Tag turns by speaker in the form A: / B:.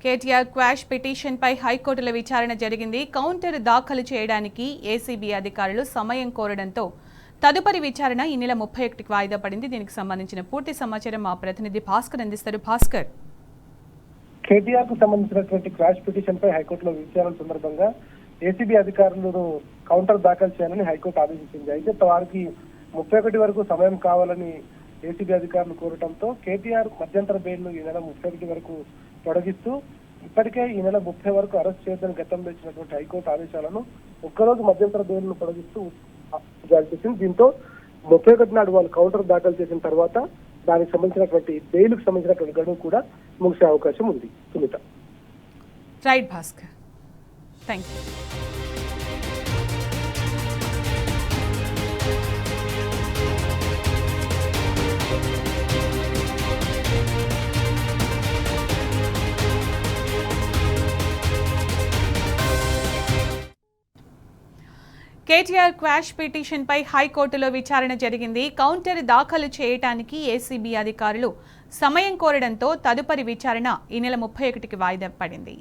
A: KTR quash పిటిషన్పై హైకోర్టులో విచారణ జరిగింది. కౌంటర్ దాఖలు చేయడానికి ఏసీబీ అధికారులు సమయం కోరడంతో తదుపరి విచారణ ఈ నెల 31కి వాయిదా పడింది. దీనికి సంబంధించిన పూర్తి సమాచారం మా ప్రతినిధి భాస్కర్ అందిస్తారు. భాస్కర్,
B: కేటీఆర్ కు సంబంధించినటువంటి క్వాష్ పిటిషన్ పై హైకోర్టులో విచారణ సందర్భంగా ఏసీబీ అధికారులను కౌంటర్ దాఖలు చేయాలని హైకోర్టు ఆదేశించింది. అయితే వారికి 31 వరకు సమయం కావాలని ఏసీబీ అధికారులు కోరటంతో కేటీఆర్ మధ్యంతర బెయిల్ ను ఈ నెల 31 వరకు పొడిగిస్తూ ఇప్పటికే ఈ నెల 30 వరకు అరెస్ట్ చేయొద్దని గతంలో ఇచ్చినటువంటి హైకోర్టు ఆదేశాలను ఒక్కరోజు మధ్యంతర బెయిల్ ను పొడిగిస్తూ జారీ చేసింది. దీంతో 31 నాడు వాళ్ళు కౌంటర్ దాఖలు చేసిన తర్వాత దానికి సంబంధించినటువంటి బెయిల్ కు సంబంధించినటువంటి గడువు కూడా ముగిసే అవకాశం ఉంది. Sunitha.
A: Right Bhaskar, thank you. KTR quash పిటిషన్పై హైకోర్టులో విచారణ జరిగింది. కౌంటర్ దాఖలు చేయడానికి ఏసీబీ అధికారులు సమయం కోరడంతో తదుపరి విచారణ ఈ నెల 31కి వాయిదా పడింది.